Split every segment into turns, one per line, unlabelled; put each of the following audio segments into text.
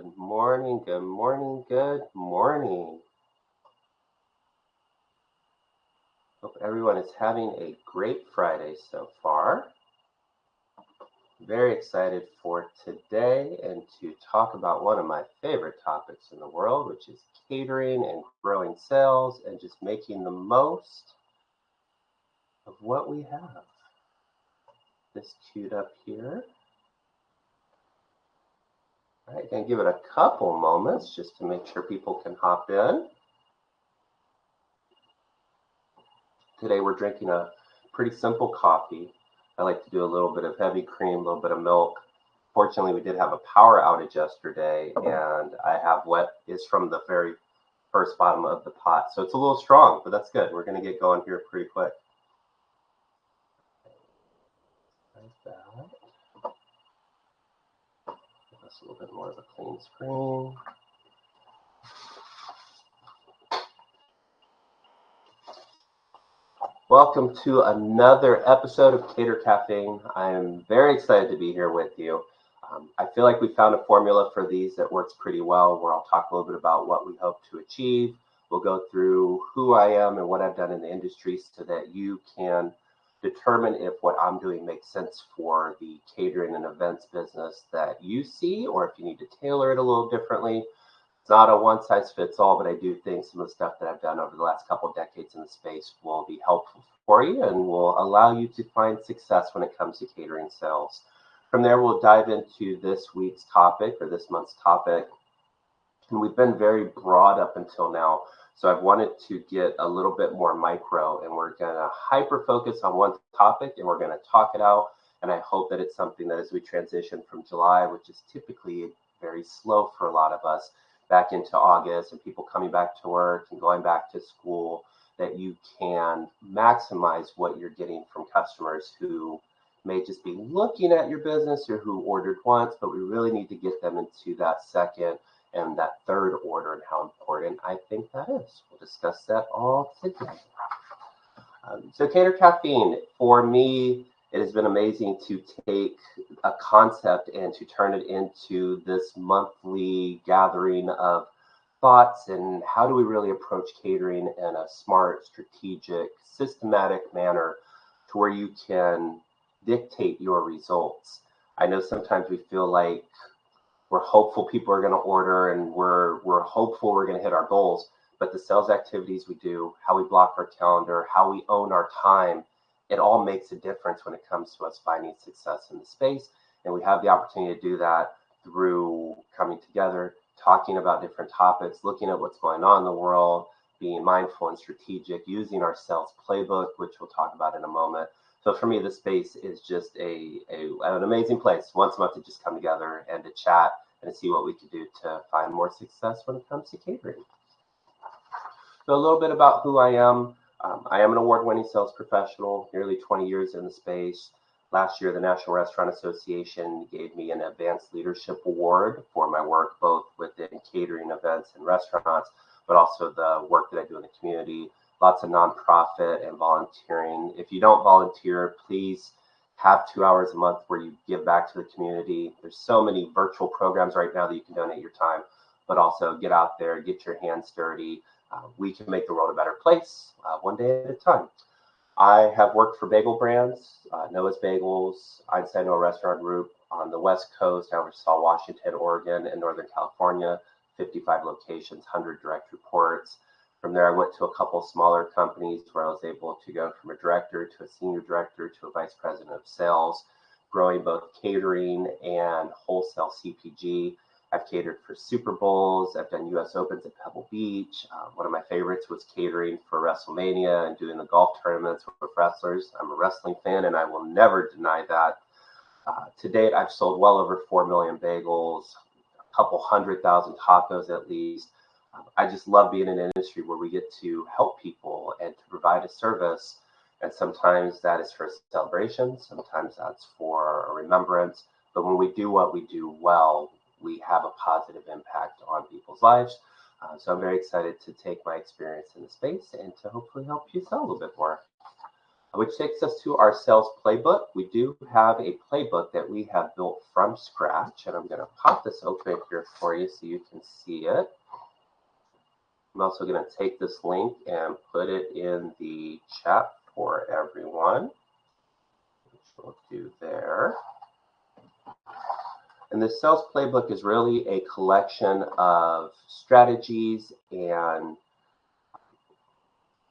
Good morning, good morning, good morning. Hope everyone is having a great Friday so far. Very excited for today and to talk about one of my favorite topics in the world, which is catering and growing sales and just making the most of what we have. This queued up here. All right, gonna give it a couple moments just to make sure people can hop in. Today we're drinking a pretty simple coffee. I like to do a little bit of heavy cream, a little bit of milk. Fortunately, we did have a power outage yesterday, and I have what is from the very first bottom of the pot. So it's a little strong, but that's good. We're going to get going here pretty quick. Like that. Give us a little bit more of a clean screen. Welcome to another episode of Cater Caffeine. I am very excited to be here with you. I feel like we found a formula for these that works pretty well, where I'll talk a little bit about what we hope to achieve. We'll go through who I am and what I've done in the industry so that you can determine if what I'm doing makes sense for the catering and events business that you see, or if you need to tailor it a little differently. It's not a one size fits all, but I do think some of the stuff that I've done over the last couple of decades in the space will be helpful for you and will allow you to find success when it comes to catering sales. From there, we'll dive into this week's topic or this month's topic. And we've been very broad up until now. So I've wanted to get a little bit more micro, and we're going to hyper focus on one topic and we're going to talk it out. And I hope that it's something that as we transition from July, which is typically very slow for a lot of us, back into August and people coming back to work and going back to school, that you can maximize what you're getting from customers who may just be looking at your business or who ordered once, but we really need to get them into that second and that third order and how important I think that is. We'll discuss that all today. So Cater Caffeine, for me, it has been amazing to take a concept and to turn it into this monthly gathering of thoughts and how do we really approach catering in a smart, strategic, systematic manner to where you can dictate your results. I know sometimes we feel like we're hopeful people are going to order and we're hopeful we're going to hit our goals, but the sales activities we do, how we block our calendar, how we own our time, it all makes a difference when it comes to us finding success in the space. And we have the opportunity to do that through coming together, talking about different topics, looking at what's going on in the world, being mindful and strategic, using our sales playbook, which we'll talk about in a moment. So for me, the space is just an amazing place once a month to just come together and to chat and to see what we can do to find more success when it comes to catering. So a little bit about who I am. I am an award-winning sales professional, nearly 20 years in the space. Last year, the National Restaurant Association gave me an Advanced Leadership Award for my work both within catering events and restaurants, but also the work that I do in the community. Lots of nonprofit and volunteering. If you don't volunteer, please have 2 hours a month where you give back to the community. There's so many virtual programs right now that you can donate your time, but also get out there, get your hands dirty. We can make the world a better place one day at a time. I have worked for bagel brands, Noah's Bagels, Einstein Noah Restaurant Group on the West Coast. I oversaw Washington, Oregon, and Northern California, 55 locations, 100 direct reports. From there, I went to a couple smaller companies where I was able to go from a director to a senior director to a vice president of sales, growing both catering and wholesale CPG. I've catered for Super Bowls. I've done U.S. Opens at Pebble Beach. One of my favorites was catering for WrestleMania and doing the golf tournaments with wrestlers. I'm a wrestling fan, and I will never deny that. To date, I've sold well over 4 million bagels, a couple 100,000 tacos at least. I just love being in an industry where we get to help people and to provide a service. And sometimes that is for a celebration. Sometimes that's for a remembrance. But when we do what we do well, we have a positive impact on people's lives. So I'm very excited to take my experience in the space and to hopefully help you sell a little bit more. which takes us to our sales playbook. We do have a playbook that we have built from scratch, and I'm going to pop this open here for you so you can see it. I'm also going to take this link and put it in the chat for everyone, which we'll do there. And the sales playbook is really a collection of strategies, and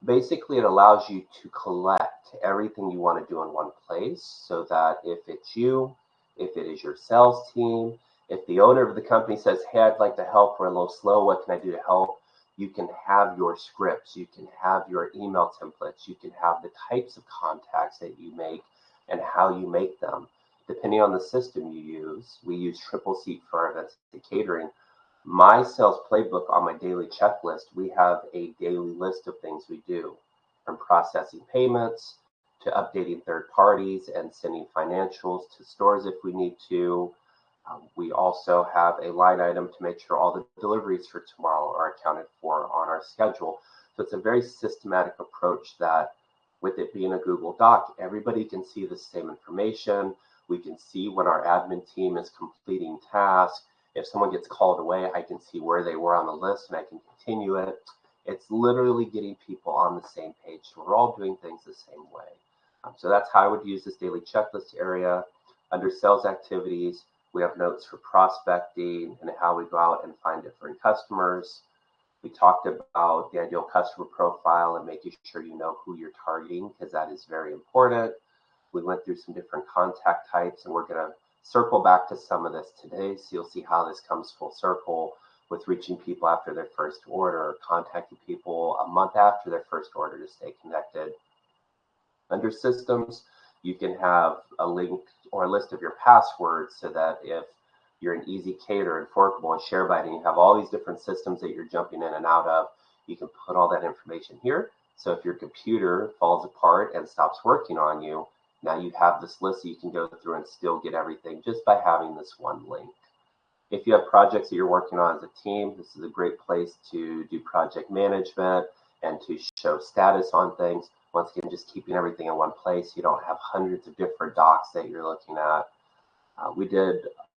basically it allows you to collect everything you want to do in one place, so that if it's you, if it is your sales team, if the owner of the company says, hey, I'd like to help, we're a little slow, what can I do to help? You can have your scripts, you can have your email templates, you can have the types of contacts that you make and how you make them. Depending on the system you use, we use Triple Seat for our events and catering. My sales playbook on my daily checklist, we have a daily list of things we do, from processing payments to updating third parties and sending financials to stores if we need to. We also have a line item to make sure all the deliveries for tomorrow are accounted for on our schedule. So it's a very systematic approach that, with it being a Google Doc, everybody can see the same information. We can see when our admin team is completing tasks. If someone gets called away, I can see where they were on the list and I can continue it. It's literally getting people on the same page. So we're all doing things the same way. So that's how I would use this daily checklist area. Under sales activities, we have notes for prospecting and how we go out and find different customers. We talked about the ideal customer profile and making sure you know who you're targeting, because that is very important. We went through some different contact types, and we're going to circle back to some of this today, so you'll see how this comes full circle with reaching people after their first order, contacting people a month after their first order to stay connected. Under systems, you can have a link or a list of your passwords, so that if you're an Easy Cater and Forkable and ShareBite and you have all these different systems that you're jumping in and out of, you can put all that information here. So if your computer falls apart and stops working on you, now you have this list that you can go through and still get everything just by having this one link. If you have projects that you're working on as a team, this is a great place to do project management and to show status on things. Once again, just keeping everything in one place. You don't have hundreds of different docs that you're looking at. We did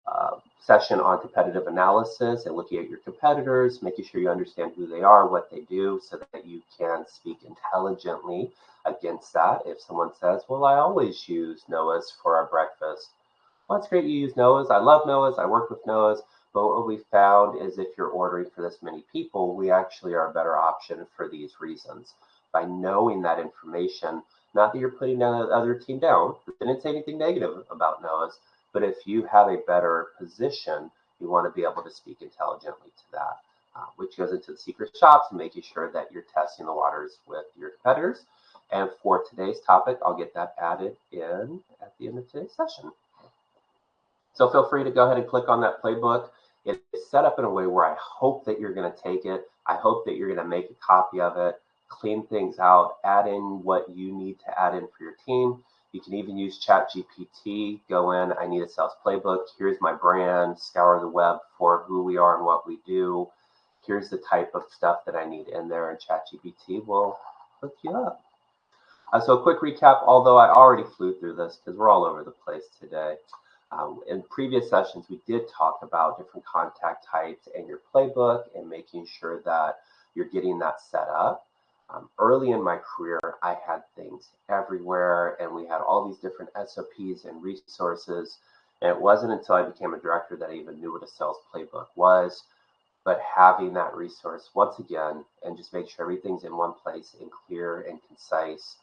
a session on competitive analysis and looking at your competitors, making sure you understand who they are, what they do, so that you can speak intelligently against that. If someone says, well, I always use Noah's for our breakfast. Well, that's great you use Noah's. I love Noah's. I work with Noah's. But what we found is if you're ordering for this many people, we actually are a better option for these reasons. By knowing that information, not that you're putting the other team down, I didn't say anything negative about Noah's, but if you have a better position, you want to be able to speak intelligently to that, which goes into the secret shops and making sure that you're testing the waters with your competitors. And for today's topic, I'll get that added in at the end of today's session. So feel free to go ahead and click on that playbook. It is set up in a way where I hope that you're going to take it. I hope that you're going to make a copy of it, clean things out, add in what you need to add in for your team. You can even use ChatGPT. Go in, I need a sales playbook. Here's my brand, scour the web for who we are and what we do. Here's the type of stuff that I need in there, and ChatGPT will hook you up. So a quick recap, although I already flew through this because we're all over the place today. In previous sessions, we did talk about different contact types and your playbook and making sure that you're getting that set up. Early in my career, I had things everywhere, and we had all these different SOPs and resources. And it wasn't until I became a director that I even knew what a sales playbook was. But having that resource once again, and just make sure everything's in one place and clear and concise.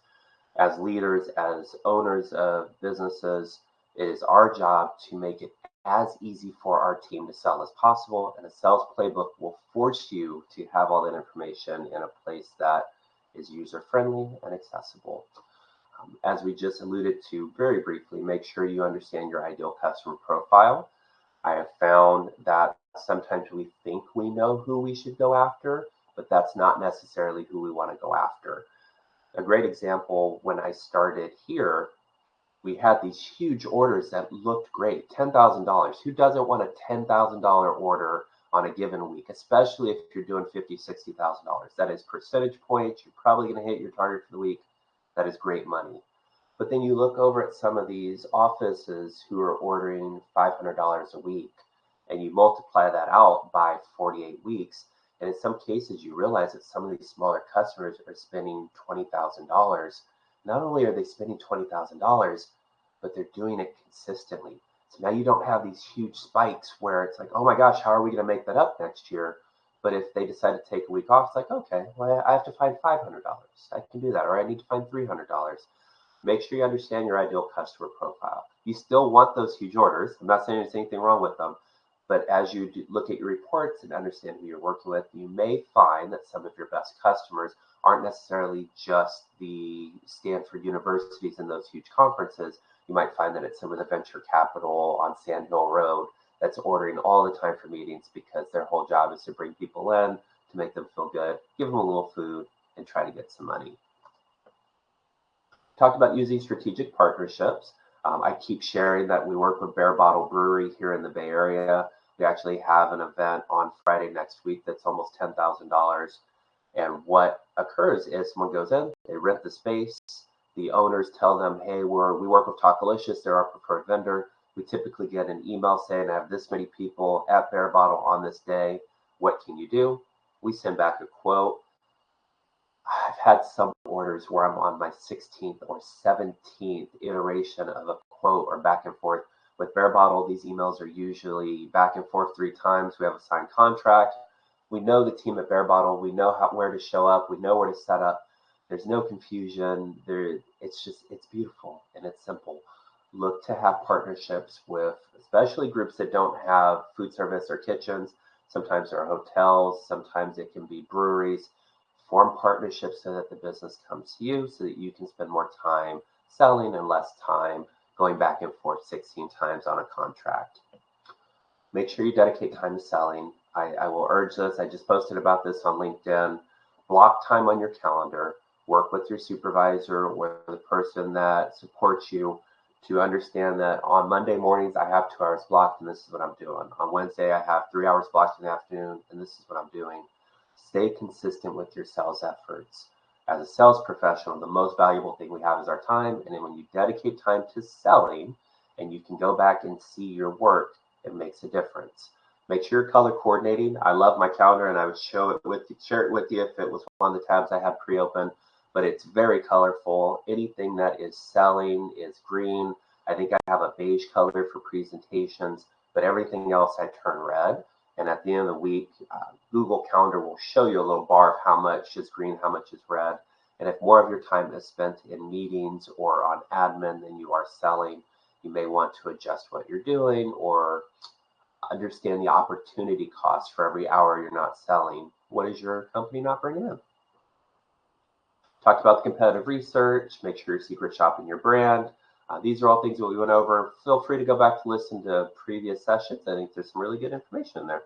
As leaders, as owners of businesses, it is our job to make it as easy for our team to sell as possible. And a sales playbook will force you to have all that information in a place that is user-friendly and accessible. As we just alluded to very briefly, make sure you understand your ideal customer profile. I have found that sometimes we think we know who we should go after, but that's not necessarily who we want to go after. A great example, when I started here, we had these huge orders that looked great, $10,000. Who doesn't want a $10,000 order on a given week, especially if you're doing $50,000, $60,000? That is percentage points. You're probably going to hit your target for the week. That is great money. But then you look over at some of these offices who are ordering $500 a week, and you multiply that out by 48 weeks. And in some cases, you realize that some of these smaller customers are spending $20,000. Not only are they spending $20,000, but they're doing it consistently. So now you don't have these huge spikes where it's like, oh my gosh, how are we going to make that up next year? But if they decide to take a week off, it's like, okay, well, I have to find $500. I can do that. Or I need to find $300. Make sure you understand your ideal customer profile. You still want those huge orders. I'm not saying there's anything wrong with them. But as you look at your reports and understand who you're working with, you may find that some of your best customers aren't necessarily just the Stanford universities and those huge conferences. You might find that it's some of the venture capital on Sand Hill Road that's ordering all the time for meetings because their whole job is to bring people in, to make them feel good, give them a little food, and try to get some money. Talked about using strategic partnerships. I keep sharing that we work with Bear Bottle Brewery here in the Bay Area. We actually have an event on Friday next week that's almost $10,000. And what occurs is someone goes in, they rent the space. The owners tell them, hey, we work with Talkalicious, they're our preferred vendor. We typically get an email saying, I have this many people at Bear Bottle on this day. What can you do? We send back a quote. I've had some orders where I'm on my 16th or 17th iteration of a quote or back and forth. With Bear Bottle, these emails are usually back and forth 3 times. We have a signed contract. We know the team at Bear Bottle. We know where to show up. We know where to set up. There's no confusion. It's beautiful and it's simple. Look to have partnerships with, especially groups that don't have food service or kitchens. Sometimes there are hotels. Sometimes it can be breweries. Form partnerships so that the business comes to you so that you can spend more time selling and less time going back and forth 16 times on a contract. Make sure you dedicate time to selling. I will urge this. I just posted about this on LinkedIn. Block time on your calendar. Work with your supervisor or the person that supports you to understand that on Monday mornings, I have 2 hours blocked and this is what I'm doing. On Wednesday, I have 3 hours blocked in the afternoon and this is what I'm doing. Stay consistent with your sales efforts. As a sales professional, the most valuable thing we have is our time. And then when you dedicate time to selling and you can go back and see your work, it makes a difference. Make sure you're color coordinating. I love my calendar and I would share it with you if it was one of the tabs I had pre-open, but it's very colorful. Anything that is selling is green. I think I have a beige color for presentations, but everything else I turn red. And at the end of the week, Google Calendar will show you a little bar of how much is green, how much is red. And if more of your time is spent in meetings or on admin than you are selling, you may want to adjust what you're doing or understand the opportunity cost for every hour you're not selling. What is your company not bringing in? Talked about the competitive research. Make sure you're secret shopping your brand. These are all things that we went over. Feel free to go back to listen to previous sessions. I think there's some really good information in there.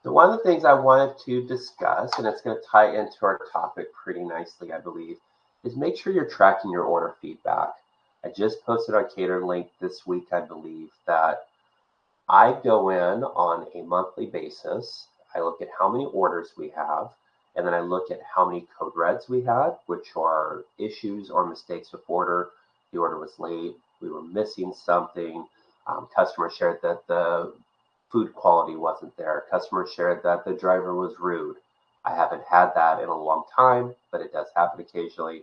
So one of the things I wanted to discuss, and it's going to tie into our topic pretty nicely, I believe, is make sure you're tracking your order feedback. I just posted on Cater Link this week, I believe, that I go in on a monthly basis. I look at how many orders we have, and then I look at how many code reds we had, which are issues or mistakes with order. The order was late, we were missing something. Customer shared that the food quality wasn't there. Customer shared that the driver was rude. I haven't had that in a long time, but it does happen occasionally.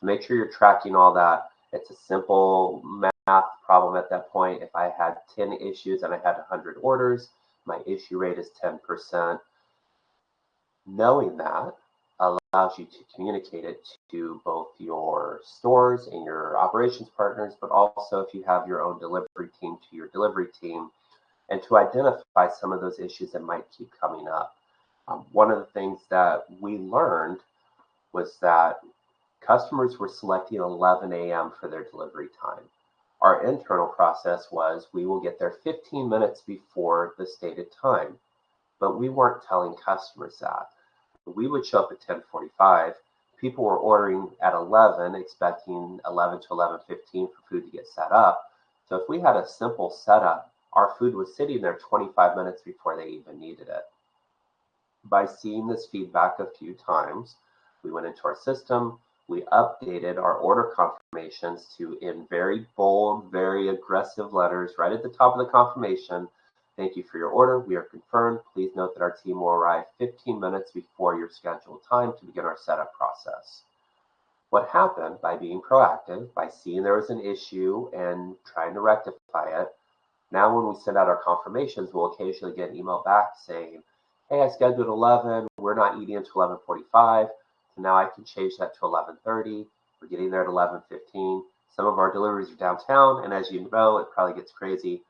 Make sure you're tracking all that. It's a simple math problem at that point. If I had 10 issues and I had 100 orders, my issue rate is 10%. Knowing that allows you to communicate it to both your stores and your operations partners, but also if you have your own delivery team, to your delivery team, and to identify some of those issues that might keep coming up. One of the things that we learned was that customers were selecting 11 a.m. for their delivery time. Our internal process was we will get there 15 minutes before the stated time, but we weren't telling customers that. We would show up at 10:45. People were ordering at 11, expecting 11 to 11:15 for food to get set up. So if we had a simple setup, our food was sitting there 25 minutes before they even needed it. By seeing this feedback a few times, we went into our system, we updated our order confirmations to, in very bold, very aggressive letters, right at the top of the confirmation, thank you for your order. We are confirmed. Please note that our team will arrive 15 minutes before your scheduled time to begin our setup process. What happened by being proactive, by seeing there was an issue and trying to rectify it, now when we send out our confirmations, we'll occasionally get an email back saying, hey, I scheduled 11, we're not eating until 11:45, so now I can change that to 11:30. We're getting there at 11:15. Some of our deliveries are downtown, and as you know, it probably gets crazy,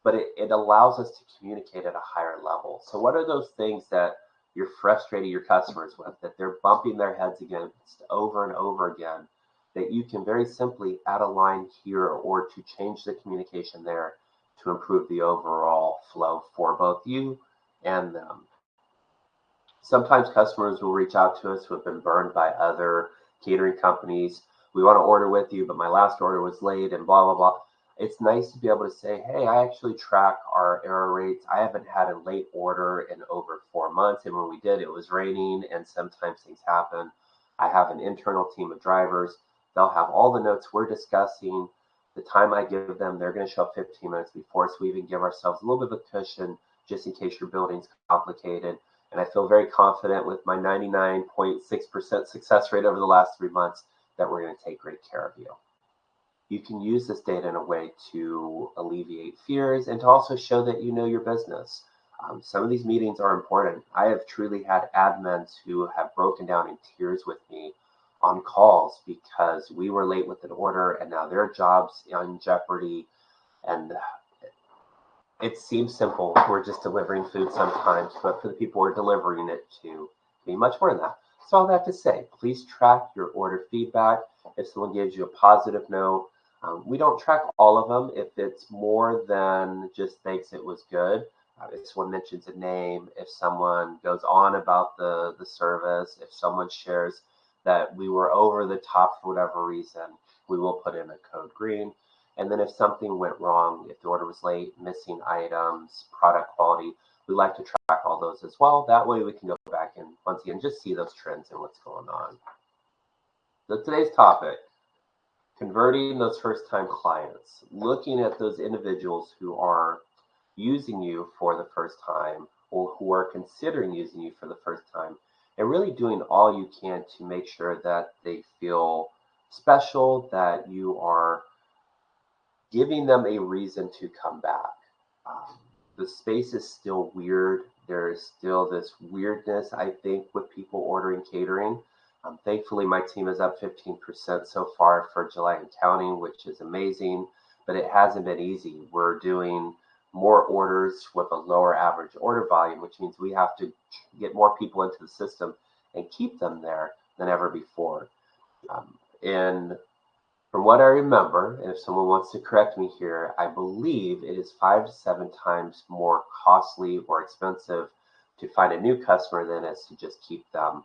but it allows us to communicate at a higher level. So what are those things that you're frustrating your customers with, that they're bumping their heads against over and over again, that you can very simply add a line here or to change the communication there to improve the overall flow for both you and them? Sometimes customers will reach out to us who have been burned by other catering companies. We want to order with you, but my last order was late and blah, blah, blah. It's nice to be able to say, hey, I actually track our error rates. I haven't had a late order in over 4 months. And when we did, it was raining and sometimes things happen. I have an internal team of drivers. They'll have all the notes we're discussing. The time I give them, they're going to show up 15 minutes before, so we even give ourselves a little bit of a cushion just in case your building's complicated. And I feel very confident with my 99.6% success rate over the last 3 months that we're going to take great care of you. You can use this data in a way to alleviate fears and to also show that you know your business. Some of these meetings are important. I have truly had admins who have broken down in tears with me on calls because we were late with an order and now their job's in jeopardy. And it seems simple. We're just delivering food sometimes, but for the people we're delivering it to, be much more than that. So all that to say, please track your order feedback. If someone gives you a positive note, we don't track all of them. If it's more than just thanks, it was good. If someone mentions a name, if someone goes on about the service, if someone shares that we were over the top for whatever reason, we will put in a code green. And then if something went wrong, if the order was late, missing items, product quality, we like to track all those as well. That way we can go back and once again just see those trends and what's going on. So today's topic, converting those first-time clients, looking at those individuals who are using you for the first time or who are considering using you for the first time, and really doing all you can to make sure that they feel special, that you are giving them a reason to come back. The space is still weird. There is still this weirdness, I think, with people ordering catering. Thankfully, my team is up 15% so far for July and counting, which is amazing, but it hasn't been easy. We're doing more orders with a lower average order volume, which means we have to get more people into the system and keep them there than ever before. And from what I remember, and if someone wants to correct me here, I believe it is 5 to 7 times more costly or expensive to find a new customer than it is to just keep them.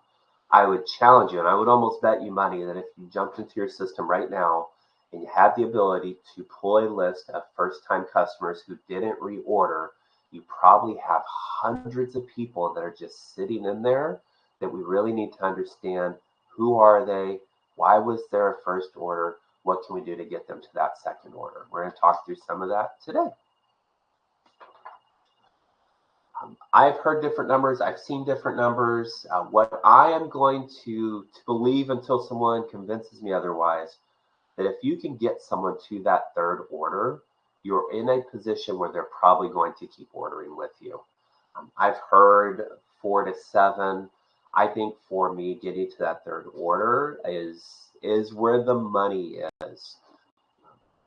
I would challenge you, and I would almost bet you money that if you jumped into your system right now and you had the ability to pull a list of first-time customers who didn't reorder, you probably have hundreds of people that are just sitting in there that we really need to understand. Who are they? Why was there a first order? What can we do to get them to that second order? We're going to talk through some of that today. I've heard different numbers. I've seen different numbers. What I am going to believe until someone convinces me otherwise, that if you can get someone to that third order, you're in a position where they're probably going to keep ordering with you. I've heard 4 to 7. I think for me, getting to that third order is where the money is.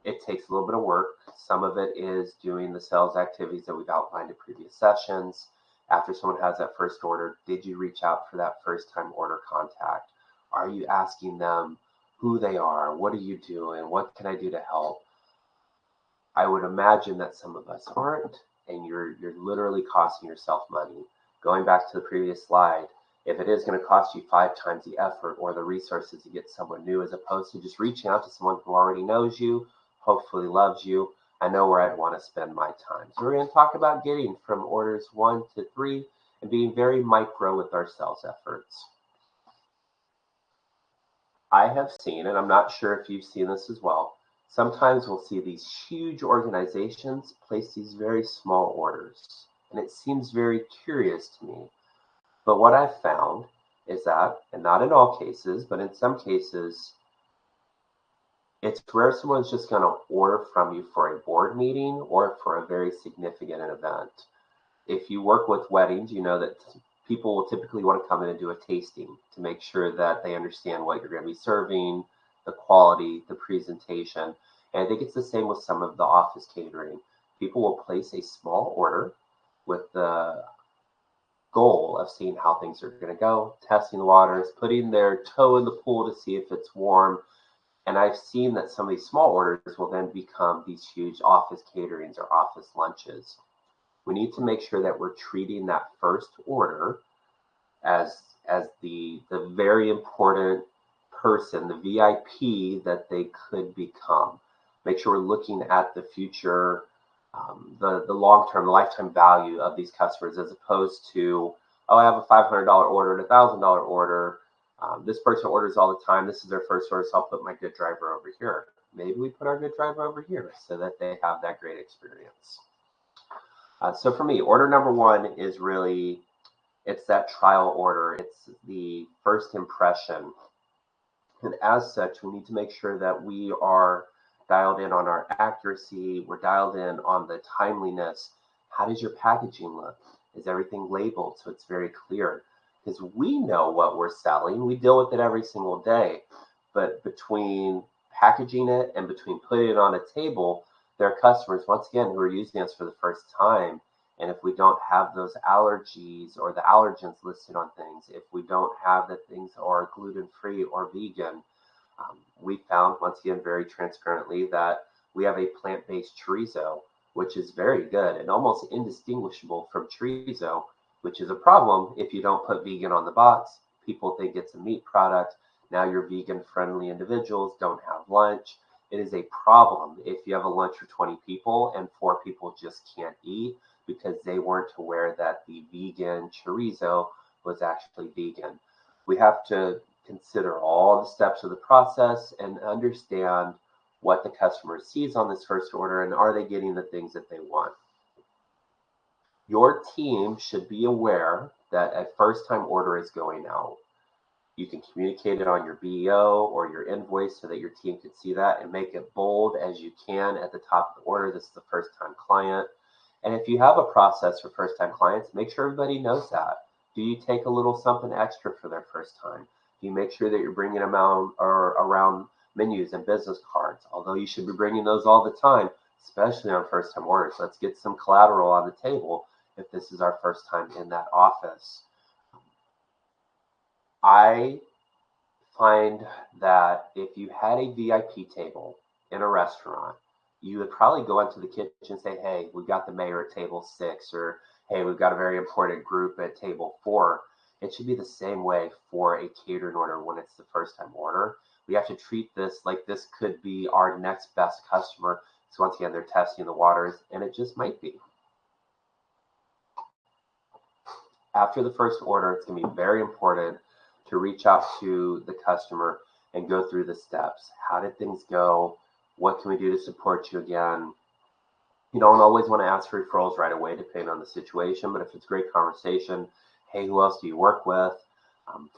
It takes a little bit of work. Some of it is doing the sales activities that we've outlined in previous sessions. After someone has that first order, did you reach out for that first time order contact? Are you asking them who they are? What are you doing? What can I do to help? I would imagine that some of us aren't, and you're literally costing yourself money. Going back to the previous slide, if it is going to cost you 5 times the effort or the resources to get someone new, as opposed to just reaching out to someone who already knows you, hopefully loves you, I know where I'd want to spend my time. So we're going to talk about getting from orders 1 to 3 and being very micro with our sales efforts. I have seen, and I'm not sure if you've seen this as well, sometimes we'll see these huge organizations place these very small orders. And it seems very curious to me. But what I've found is that, and not in all cases, but in some cases, it's rare someone's just going to order from you for a board meeting or for a very significant event. If you work with weddings, you know that people will typically want to come in and do a tasting to make sure that they understand what you're going to be serving, the quality, the presentation. And I think it's the same with some of the office catering. People will place a small order with the goal of seeing how things are going to go, testing the waters, putting their toe in the pool to see if it's warm. And I've seen that some of these small orders will then become these huge office caterings or office lunches. We need to make sure that we're treating that first order as the very important person, the VIP that they could become. Make sure we're looking at the future, the long-term, the lifetime value of these customers, as opposed to, oh, I have a $500 order and a $1,000 order. This person orders all the time. This is their first order, so I'll put my good driver over here. Maybe we put our good driver over here so that they have that great experience. So for me, order number one is really, it's that trial order. It's the first impression. And as such, we need to make sure that we are dialed in on our accuracy. We're dialed in on the timeliness. How does your packaging look? Is everything labeled so it's very clear? Because we know what we're selling. We deal with it every single day. But between packaging it and between putting it on a table, there are customers, once again, who are using us for the first time. And if we don't have those allergies or the allergens listed on things, if we don't have that things are gluten-free or vegan, we found, once again, very transparently, that we have a plant-based chorizo, which is very good and almost indistinguishable from chorizo, which is a problem if you don't put vegan on the box. People think it's a meat product. Now your vegan-friendly individuals don't have lunch. It is a problem if you have a lunch for 20 people and 4 people just can't eat because they weren't aware that the vegan chorizo was actually vegan. We have to consider all the steps of the process and understand what the customer sees on this first order and are they getting the things that they want. Your team should be aware that a first-time order is going out. You can communicate it on your BEO or your invoice so that your team can see that and make it bold as you can at the top of the order. This is the first-time client. And if you have a process for first-time clients, make sure everybody knows that. Do you take a little something extra for their first time? Do you make sure that you're bringing them out or around menus and business cards? Although you should be bringing those all the time, especially on first-time orders. Let's get some collateral on the table if this is our first time in that office. I find that if you had a VIP table in a restaurant, you would probably go into the kitchen and say, hey, we've got the mayor at table 6, or hey, we've got a very important group at table 4. It should be the same way for a catering order when it's the first time order. We have to treat this like this could be our next best customer. So once again, they're testing the waters, and it just might be. After the first order, it's going to be very important to reach out to the customer and go through the steps. How did things go? What can we do to support you again? You don't always want to ask for referrals right away, depending on the situation, but if it's a great conversation, hey, who else do you work with?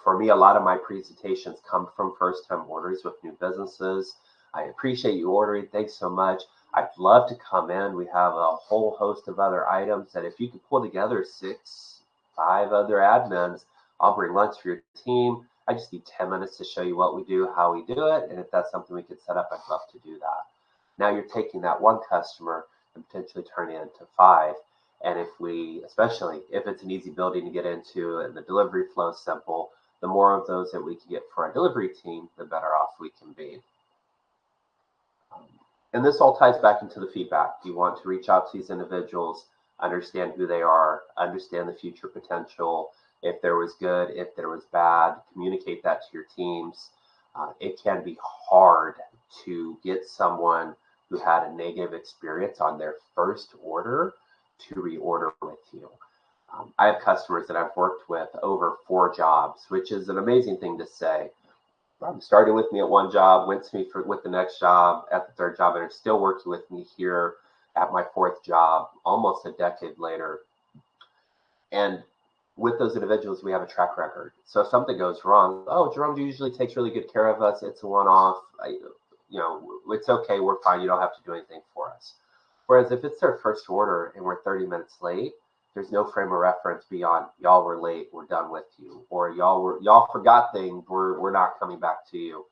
For me, a lot of my presentations come from first-time orders with new businesses. I appreciate you ordering. Thanks so much. I'd love to come in. We have a whole host of other items that if you could pull together 5 other admins, I'll bring lunch for your team. I just need 10 minutes to show you what we do, how we do it, and if that's something we could set up, I'd love to do that. Now you're taking that one customer and potentially turning it into 5. And especially if it's an easy building to get into and the delivery flow is simple, the more of those that we can get for our delivery team, the better off we can be. And this all ties back into the feedback. You want to reach out to these individuals, understand who they are, understand the future potential. If there was good, if there was bad, communicate that to your teams. It can be hard to get someone who had a negative experience on their first order to reorder with you. I have customers that I've worked with over 4 jobs, which is an amazing thing to say. started with me at one job, went to me with the next job at the third job, and are still working with me here at my fourth job, almost a decade later. And with those individuals, we have a track record. So if something goes wrong, oh, Jerome usually takes really good care of us. It's a one-off. It's okay. We're fine. You don't have to do anything for us. Whereas if it's their first order and we're 30 minutes late, there's no frame of reference beyond y'all were late, we're done with you, or y'all forgot things, we're not coming back to you.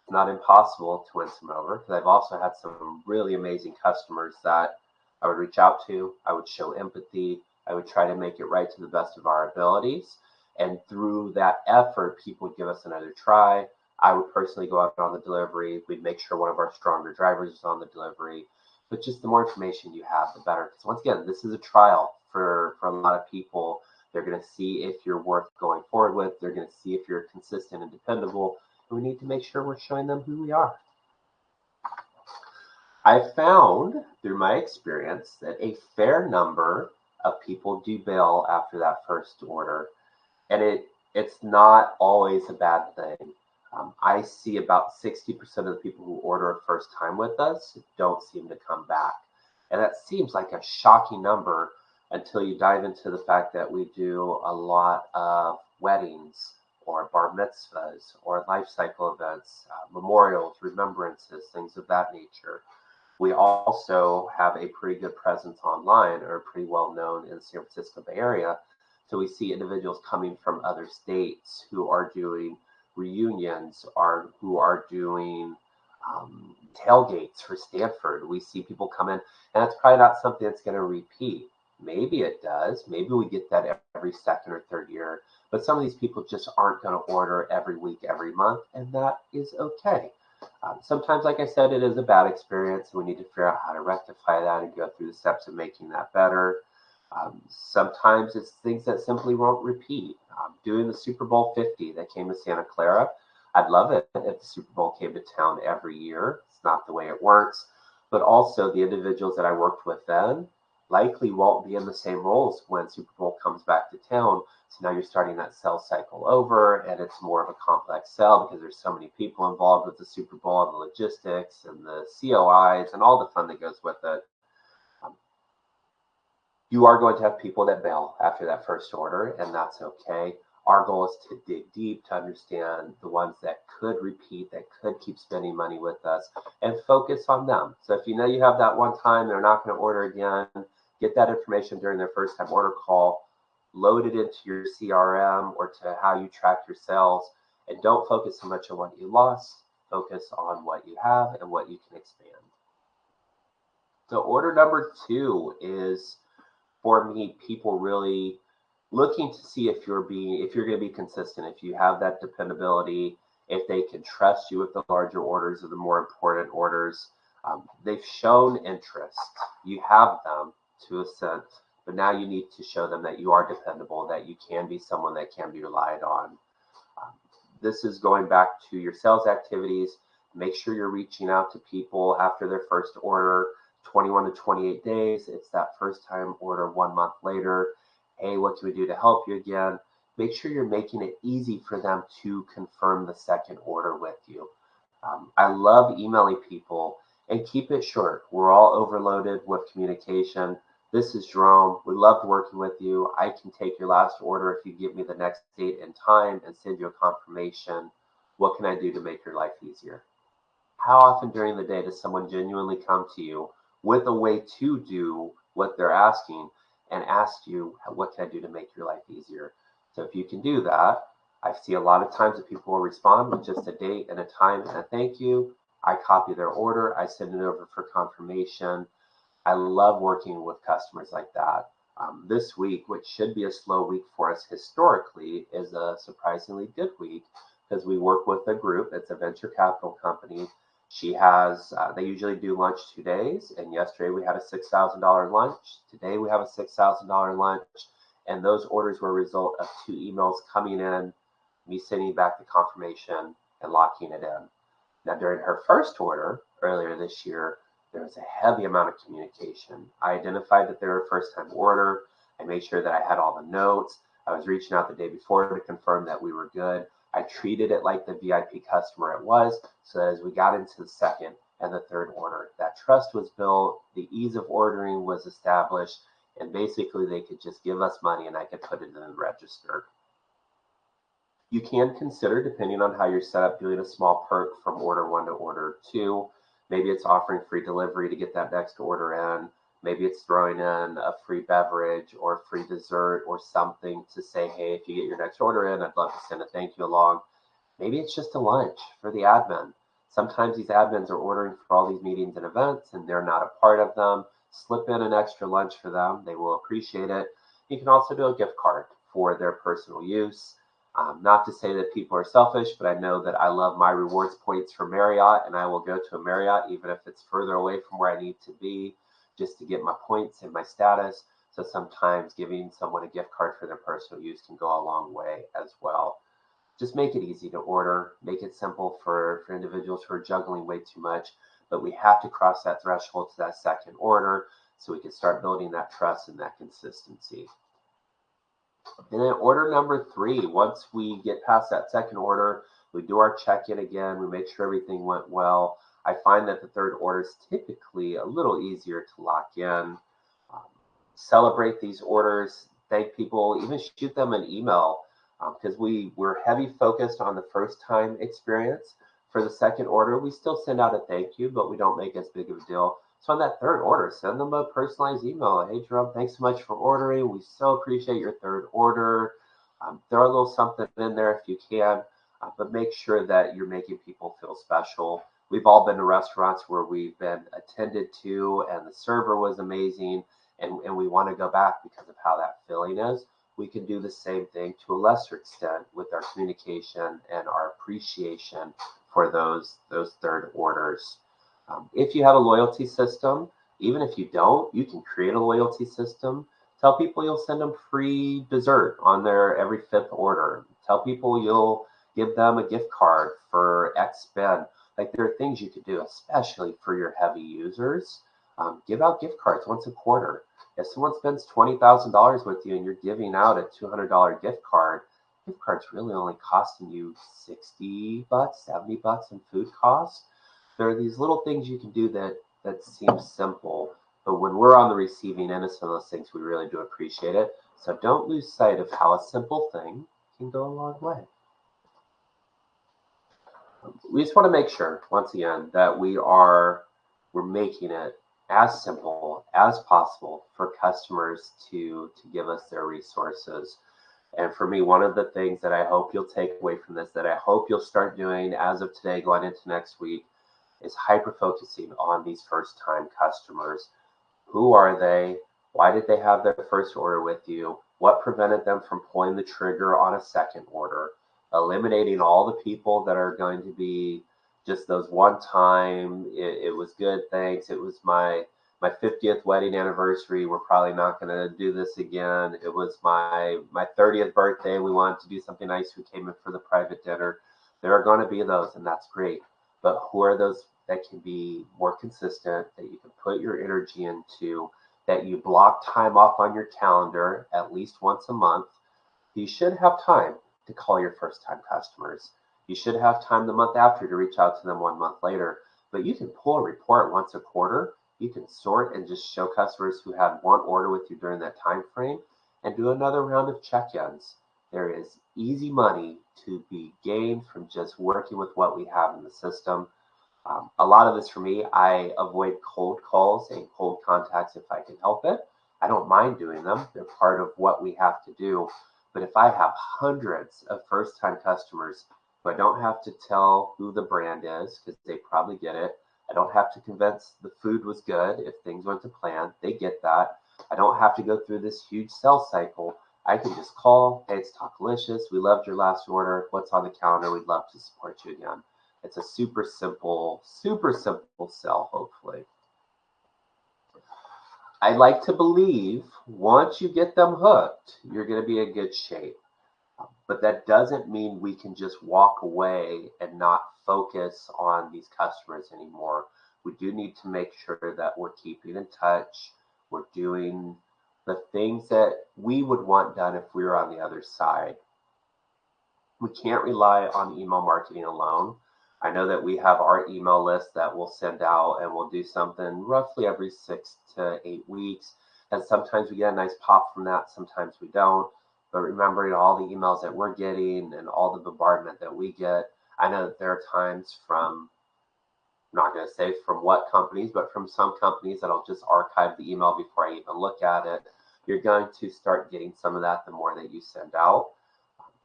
It's not impossible to win someone over, because I've also had some really amazing customers that I would reach out to, I would show empathy, I would try to make it right to the best of our abilities. And through that effort, people would give us another try. I would personally go out on the delivery. We'd make sure one of our stronger drivers is on the delivery. But just the more information you have, the better. Because once again, this is a trial for a lot of people. They're going to see if you're worth going forward with. They're going to see if you're consistent and dependable. And we need to make sure we're showing them who we are. I found through my experience that a fair number of people do bail after that first order. And it's not always a bad thing. I see about 60% of the people who order a first time with us don't seem to come back. And that seems like a shocking number until you dive into the fact that we do a lot of weddings or bar mitzvahs or life cycle events, memorials, remembrances, things of that nature. We also have a pretty good presence online, or pretty well known in the San Francisco Bay Area. So we see individuals coming from other states who are doing reunions, who are doing tailgates for Stanford. We see people come in, and that's probably not something that's going to repeat. Maybe it does. Maybe we get that every second or third year. But some of these people just aren't going to order every week, every month, and that is okay. Sometimes, like I said, it is a bad experience, and we need to figure out how to rectify that and go through the steps of making that better. Sometimes it's things that simply won't repeat. Doing the Super Bowl 50 that came to Santa Clara, I'd love it if the Super Bowl came to town every year. It's not the way it works. But also the individuals that I worked with then likely won't be in the same roles when Super Bowl comes back to town. So now you're starting that sales cycle over, and it's more of a complex sell because there's so many people involved with the Super Bowl and the logistics and the COIs and all the fun that goes with it. You are going to have people that bail after that first order, and that's okay. Our goal is to dig deep to understand the ones that could repeat, that could keep spending money with us, and focus on them. So if you know you have that one time, they're not going to order again, get that information during their first time order call, load it into your CRM or to how you track your sales, and don't focus so much on what you lost. Focus on what you have and what you can expand. So order number 2 is, for me, people really looking to see if you're going to be consistent, if you have that dependability, if they can trust you with the larger orders or the more important orders. They've shown interest. You have them to a sense, but now you need to show them that you are dependable, that you can be someone that can be relied on. This is going back to your sales activities. Make sure you're reaching out to people after their first order. 21 to 28 days. It's that first time order 1 month later. Hey, what can we do to help you again? Make sure you're making it easy for them to confirm the second order with you. I love emailing people, and keep it short. We're all overloaded with communication. This is Jerome. We loved working with you. I can take your last order if you give me the next date and time and send you a confirmation. What can I do to make your life easier? How often during the day does someone genuinely come to you with a way to do what they're asking and ask you, what can I do to make your life easier? So if you can do that, I see a lot of times that people will respond with just a date and a time and a thank you. I copy their order. I send it over for confirmation. I love working with customers like that. This week, which should be a slow week for us historically, is a surprisingly good week because we work with a group. It's a venture capital company. She has, they usually do lunch 2 days, and yesterday we had a $6,000 lunch. Today we have a $6,000 lunch, and those orders were a result of 2 emails coming in, me sending back the confirmation and locking it in. Now, during her first order earlier this year, there was a heavy amount of communication. I identified that they were a first-time order. I made sure that I had all the notes. I was reaching out the day before to confirm that we were good. I treated it like the VIP customer it was, so that as we got into the second and the third order, that trust was built, the ease of ordering was established, and basically they could just give us money and I could put it in the register. You can consider, depending on how you're set up, doing a small perk from order 1 to order 2. Maybe it's offering free delivery to get that next order in. Maybe it's throwing in a free beverage or free dessert or something to say, hey, if you get your next order in, I'd love to send a thank you along. Maybe it's just a lunch for the admin. Sometimes these admins are ordering for all these meetings and events and they're not a part of them. Slip in an extra lunch for them. They will appreciate it. You can also do a gift card for their personal use. Not to say that people are selfish, but I know that I love my rewards points for Marriott, and I will go to a Marriott even if it's further away from where I need to be just to get my points and my status. So sometimes giving someone a gift card for their personal use can go a long way as well. Just make it easy to order, make it simple for individuals who are juggling way too much, but we have to cross that threshold to that second order so we can start building that trust and that consistency. And then order number 3, once we get past that second order, we do our check-in again, we make sure everything went well. I find that the third order is typically a little easier to lock in. Celebrate these orders, thank people, even shoot them an email because we're heavy focused on the first time experience. For the second order, we still send out a thank you, but we don't make as big of a deal. So on that third order, send them a personalized email. Hey, Jerome, thanks so much for ordering. We so appreciate your third order. Throw a little something in there if you can, but make sure that you're making people feel special. We've all been to restaurants where we've been attended to and the server was amazing, and we want to go back because of how that feeling is. We can do the same thing to a lesser extent with our communication and our appreciation for those third orders. If you have a loyalty system, even if you don't, you can create a loyalty system. Tell people you'll send them free dessert on their every 5th order. Tell people you'll give them a gift card for X spend. Like there are things you could do, especially for your heavy users. Give out gift cards once a quarter. If someone spends $20,000 with you and you're giving out a $200 gift card's really only costing you $60, $70 in food costs. There are these little things you can do that seem simple, but when we're on the receiving end of some of those things, we really do appreciate it. So don't lose sight of how a simple thing can go a long way. We just want to make sure, once again, that we're making it as simple as possible for customers to give us their resources. And for me, one of the things that I hope you'll take away from this, that I hope you'll start doing as of today, going into next week, is hyper-focusing on these first-time customers. Who are they? Why did they have their first order with you? What prevented them from pulling the trigger on a second order? Eliminating all the people that are going to be just those one time, it was good, thanks. It was my 50th wedding anniversary. We're probably not going to do this again. It was my 30th birthday. We wanted to do something nice. We came in for the private dinner. There are going to be those, and that's great. But who are those that can be more consistent, that you can put your energy into, that you block time off on your calendar at least once a month? You should have time to call your first-time customers. You should have time the month after to reach out to them 1 month later. But you can pull a report once a quarter. You can sort and just show customers who had one order with you during that time frame and do another round of check-ins. There is easy money to be gained from just working with what we have in the system. A lot of this for me, I avoid cold calls and cold contacts if I can help it. I don't mind doing them. They're part of what we have to do. But if I have hundreds of first-time customers who I don't have to tell who the brand is because they probably get it, I don't have to convince the food was good if things went to plan, they get that. I don't have to go through this huge sell cycle. I can just call, hey, it's Talkalicious. We loved your last order. What's on the calendar? We'd love to support you again. It's a super simple sell, hopefully. I'd like to believe once you get them hooked, you're going to be in good shape. But that doesn't mean we can just walk away and not focus on these customers anymore. We do need to make sure that we're keeping in touch. We're doing the things that we would want done if we were on the other side. We can't rely on email marketing alone. I know that we have our email list that we'll send out and we'll do something roughly every 6 to 8 weeks. And sometimes we get a nice pop from that, sometimes we don't. But remembering all the emails that we're getting and all the bombardment that we get, I know that there are times from, I'm not going to say from what companies, but from some companies that'll just archive the email before I even look at it. You're going to start getting some of that the more that you send out.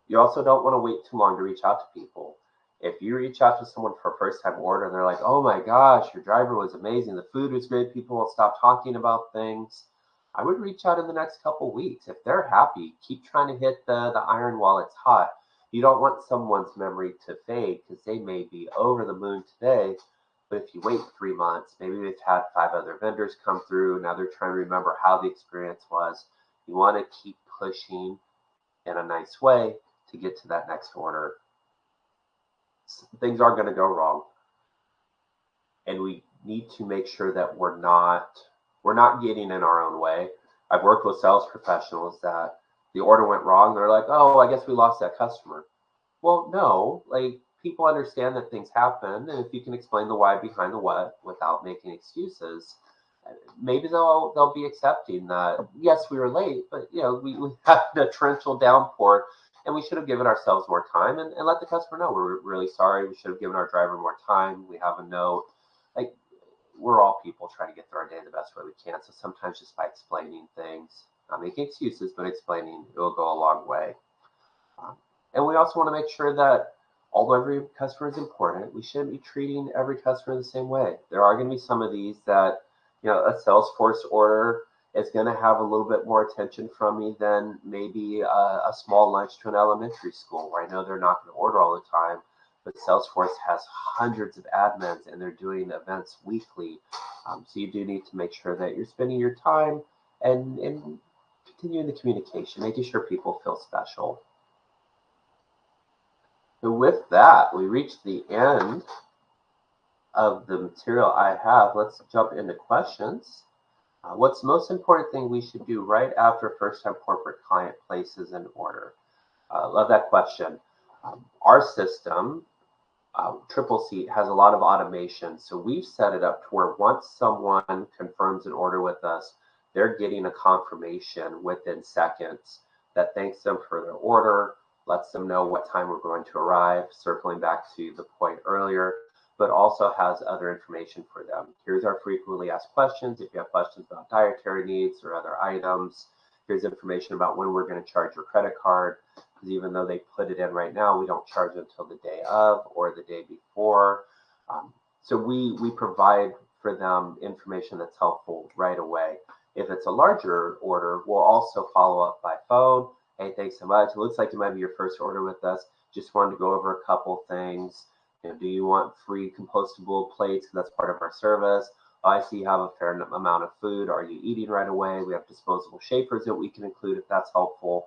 You also don't want to wait too long to reach out to people. If you reach out to someone for a first time order and they're like, oh my gosh, your driver was amazing, the food was great, people won't stop talking about things, I would reach out in the next couple weeks. If they're happy, keep trying to hit the iron while it's hot. You don't want someone's memory to fade because they may be over the moon today, but if you wait 3 months, maybe they've had 5 other vendors come through, now they're trying to remember how the experience was. You want to keep pushing in a nice way to get to that next order. Things are going to go wrong, and we need to make sure that we're not getting in our own way. I've worked with sales professionals that the order went wrong. They're like, oh, I guess we lost that customer. Well, no, like people understand that things happen, and if you can explain the why behind the what without making excuses, maybe they'll be accepting that, yes, we were late, but we had a torrential downpour and we should have given ourselves more time and let the customer know we're really sorry. We should have given our driver more time. We have a note. Like, we're all people trying to get through our day the best way we can. So sometimes just by explaining things, not making excuses, but explaining, it will go a long way. And we also want to make sure that although every customer is important, we shouldn't be treating every customer the same way. There are going to be some of these that, a Salesforce order is going to have a little bit more attention from me than maybe a small lunch to an elementary school where I know they're not going to order all the time, but Salesforce has hundreds of admins and they're doing events weekly. So you do need to make sure that you're spending your time and continuing the communication, making sure people feel special. So with that, we reached the end of the material I have. Let's jump into questions. What's the most important thing we should do right after first-time corporate client places an order? Love that question. Our system, Triple Seat, has a lot of automation. So we've set it up to where once someone confirms an order with us, they're getting a confirmation within seconds that thanks them for their order, lets them know what time we're going to arrive, circling back to the point earlier, but also has other information for them. Here's our frequently asked questions. If you have questions about dietary needs or other items, here's information about when we're going to charge your credit card. Because even though they put it in right now, we don't charge until the day of or the day before. So we provide for them information that's helpful right away. If it's a larger order, we'll also follow up by phone. Hey, thanks so much. It looks like it might be your first order with us. Just wanted to go over a couple things. Do you want free compostable plates? That's part of our service. I see you have a fair amount of food. Are you eating right away? We have disposable shapers that we can include if that's helpful.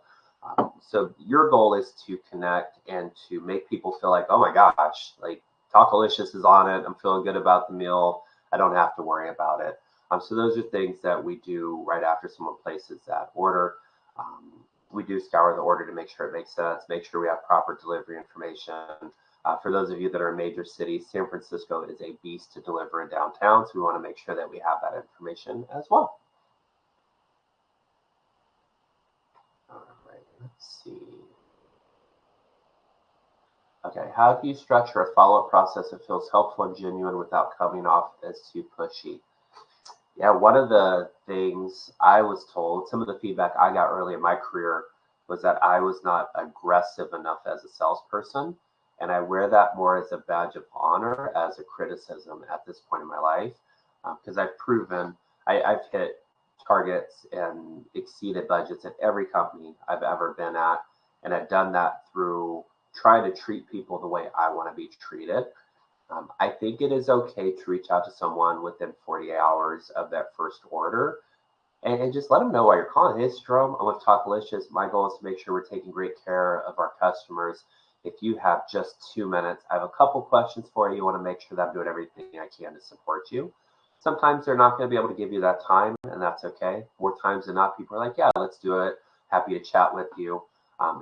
So your goal is to connect and to make people feel like, oh my gosh, like Talkalicious is on it. I'm feeling good about the meal. I don't have to worry about it. So those are things that we do right after someone places that order. We do scour the order to make sure it makes sense, make sure we have proper delivery information. For those of you that are in major cities, San Francisco is a beast to deliver in downtown, so we want to make sure that we have that information as well. All right, let's see. Okay, how do you structure a follow-up process that feels helpful and genuine without coming off as too pushy? Yeah, one of the things I was told, some of the feedback I got early in my career was that I was not aggressive enough as a salesperson. And I wear that more as a badge of honor as a criticism at this point in my life, because I've proven I've hit targets and exceeded budgets at every company I've ever been at. And I've done that through trying to treat people the way I want to be treated. I think it is okay to reach out to someone within 48 hours of that first order and just let them know why you're calling. Hey, it's Jerome. I'm with Talkalicious. My goal is to make sure we're taking great care of our customers. If you have just 2 minutes, I have a couple questions for you. You want to make sure that I'm doing everything I can to support you. Sometimes they're not going to be able to give you that time, and that's okay. More times than not, people are like, yeah, let's do it. Happy to chat with you.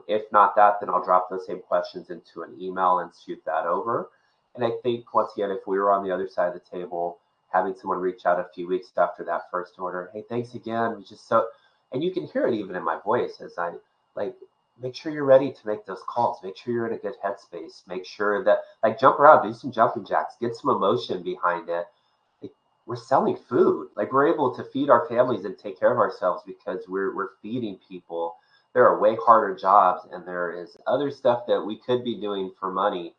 If not that, then I'll drop those same questions into an email and shoot that over. And I think once again, if we were on the other side of the table, having someone reach out a few weeks after that first order, hey, thanks again. We just so, and you can hear it even in my voice as I like, make sure you're ready to make those calls. Make sure you're in a good headspace. Make sure that like jump around, do some jumping jacks, get some emotion behind it. Like, we're selling food. Like we're able to feed our families and take care of ourselves because we're feeding people. There are way harder jobs, and there is other stuff that we could be doing for money.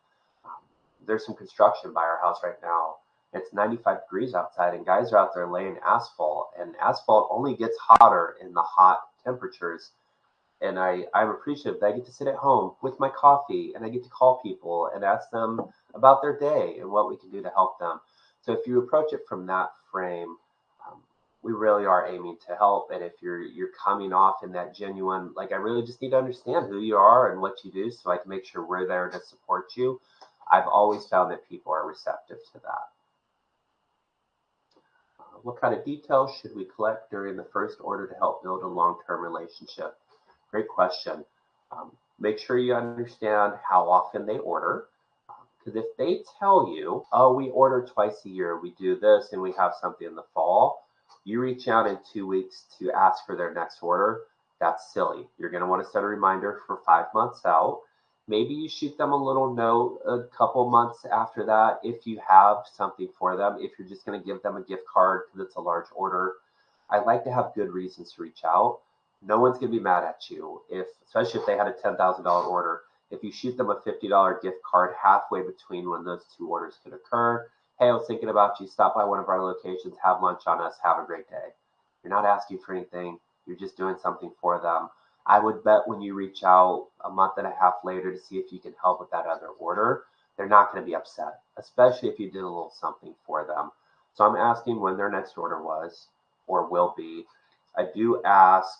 There's some construction by our house right now. It's 95 degrees outside, and guys are out there laying asphalt, and asphalt only gets hotter in the hot temperatures. And I'm appreciative that I get to sit at home with my coffee and I get to call people and ask them about their day and what we can do to help them. So if you approach it from that frame, we really are aiming to help. And if you're coming off in that genuine, like I really just need to understand who you are and what you do so I can make sure we're there to support you. I've always found that people are receptive to that. What kind of details should we collect during the first order to help build a long-term relationship? Great question. Make sure you understand how often they order. Because if they tell you, oh, we order twice a year, we do this, and we have something in the fall, you reach out in 2 weeks to ask for their next order, that's silly. You're going to want to set a reminder for 5 months out. Maybe you shoot them a little note a couple months after that if you have something for them. If you're just going to give them a gift card because it's a large order, I like to have good reasons to reach out. No one's going to be mad at you, especially if they had a $10,000 order. If you shoot them a $50 gift card halfway between when those two orders could occur, hey, I was thinking about you, stop by one of our locations, have lunch on us, have a great day. You're not asking for anything. You're just doing something for them. I would bet when you reach out a month and a half later to see if you can help with that other order, they're not going to be upset, especially if you did a little something for them. So I'm asking when their next order was or will be. I do ask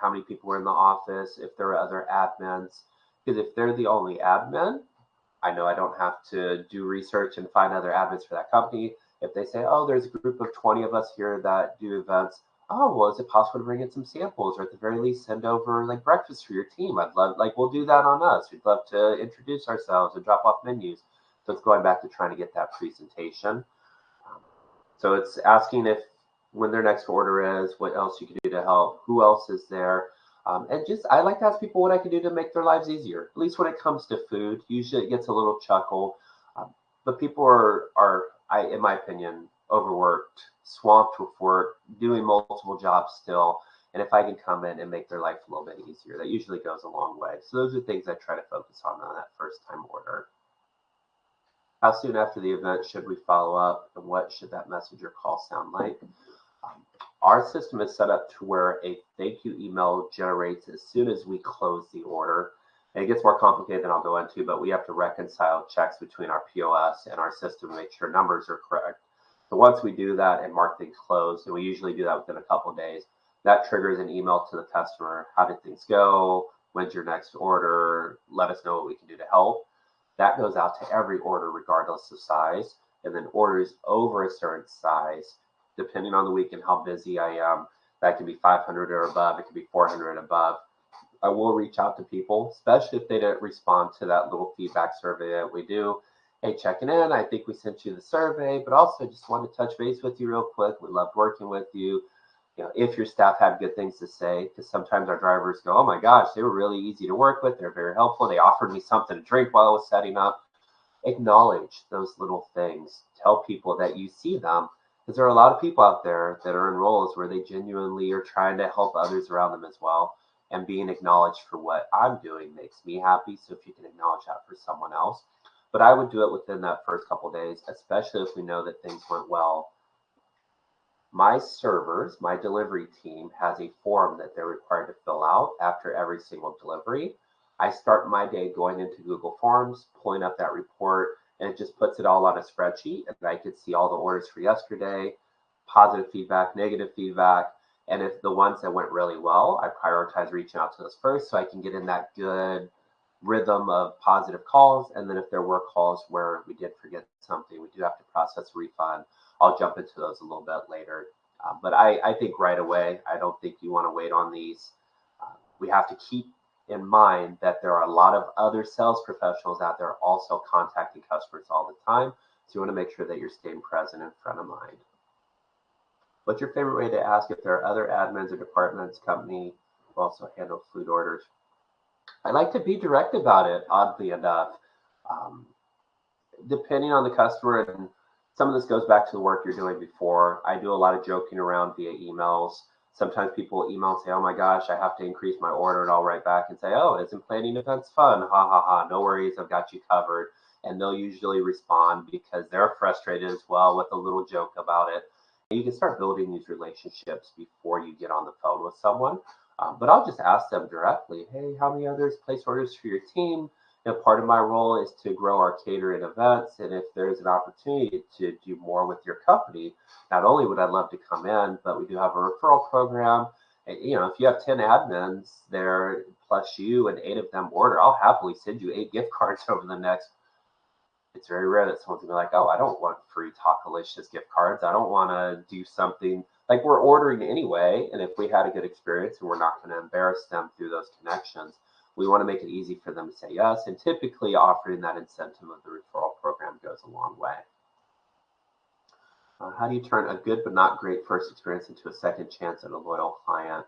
how many people were in the office, if there are other admins, because if they're the only admin, I know I don't have to do research and find other admins for that company. If they say, oh, there's a group of 20 of us here that do events, oh, well, is it possible to bring in some samples or at the very least send over like breakfast for your team? I'd love, like, we'll do that on us. We'd love to introduce ourselves and drop off menus. So it's going back to trying to get that presentation. So it's asking if when their next order is, what else you can do to help, who else is there. And just, I like to ask people what I can do to make their lives easier, at least when it comes to food. Usually it gets a little chuckle, but people are, in my opinion, overworked, swamped with work, doing multiple jobs still. And if I can come in and make their life a little bit easier, that usually goes a long way. So those are things I try to focus on that first time order. How soon after the event should we follow up, and what should that message or call sound like? Our system is set up to where a thank you email generates as soon as we close the order. And it gets more complicated than I'll go into, but we have to reconcile checks between our POS and our system to make sure numbers are correct. So once we do that and mark things closed, and we usually do that within a couple of days, that triggers an email to the customer. How did things go? When's your next order? Let us know what we can do to help. That goes out to every order regardless of size. And then orders over a certain size, depending on the week and how busy I am, that can be 500 or above. It can be 400 and above. I will reach out to people, especially if they didn't respond to that little feedback survey that we do. Hey, checking in. I think we sent you the survey, but also just wanted to touch base with you real quick. We loved working with you. You know, if your staff had good things to say, because sometimes our drivers go, oh my gosh, they were really easy to work with. They're very helpful. They offered me something to drink while I was setting up. Acknowledge those little things. Tell people that you see them. Because there are a lot of people out there that are in roles where they genuinely are trying to help others around them as well. And being acknowledged for what I'm doing makes me happy. So if you can acknowledge that for someone else. But I would do it within that first couple of days, especially if we know that things went well. My servers, my delivery team has a form that they're required to fill out after every single delivery. I start my day going into Google Forms, pulling up that report, and it just puts it all on a spreadsheet. And I could see all the orders for yesterday, positive feedback, negative feedback. And if the ones that went really well, I prioritize reaching out to those first so I can get in that good rhythm of positive calls. And then if there were calls where we did forget something, we do have to process a refund, I'll jump into those a little bit later. But I think right away, I don't think you want to wait on these. We have to keep in mind that there are a lot of other sales professionals out there also contacting customers all the time. So you want to make sure that you're staying present and front of mind. What's your favorite way to ask if there are other admins or departments, company who also handle food orders? I like to be direct about it, oddly enough. Um, Depending on the customer, and some of this goes back to the work you're doing before. I do a lot of joking around via emails. Sometimes people email and say, oh my gosh, I have to increase my order. And I'll write back and say, oh, isn't planning events fun? Ha ha ha. No worries. I've got you covered. And they'll usually respond because they're frustrated as well with a little joke about it. And you can start building these relationships before you get on the phone with someone. But I'll just ask them directly, hey, how many others place orders for your team? Part of my role is to grow our catering events. And if there's an opportunity to do more with your company, not only would I love to come in, but we do have a referral program. And, if you have 10 admins there plus you and 8 of them order, I'll happily send you 8 gift cards over the next. It's very rare that someone's gonna be like, oh, I don't want free Talkalicious gift cards. I don't want to do something like we're ordering anyway. And if we had a good experience and we're not going to embarrass them through those connections, we want to make it easy for them to say yes. And typically offering that incentive of the referral program goes a long way. How do you turn a good but not great first experience into a second chance and a loyal client?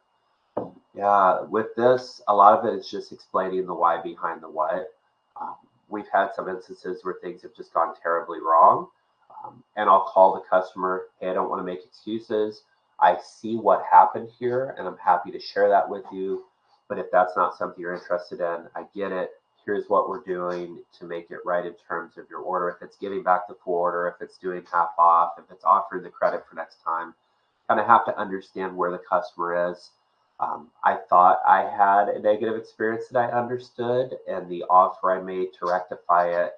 Yeah, with this, a lot of it is just explaining the why behind the what. We've had some instances where things have just gone terribly wrong. And I'll call the customer, hey, I don't want to make excuses. I see what happened here, and I'm happy to share that with you. But if that's not something you're interested in, I get it. Here's what we're doing to make it right in terms of your order. If it's giving back the full order, if it's doing half off, if it's offering the credit for next time, kind of have to understand where the customer is. I thought I had a negative experience that I understood, and the offer I made to rectify it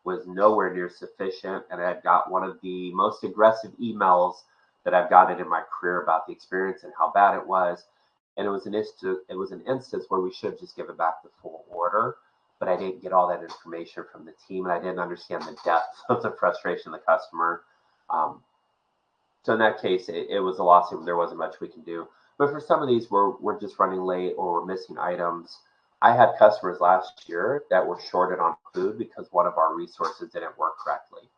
was nowhere near sufficient. And I got one of the most aggressive emails that I've gotten in my career about the experience and how bad it was. And it was an instance where we should have just given back the full order, but I didn't get all that information from the team, and I didn't understand the depth of the frustration of the customer. So in that case, it was a lawsuit. There wasn't much we can do. But for some of these, we're just running late or we're missing items. I had customers last year that were shorted on food because one of our resources didn't work correctly.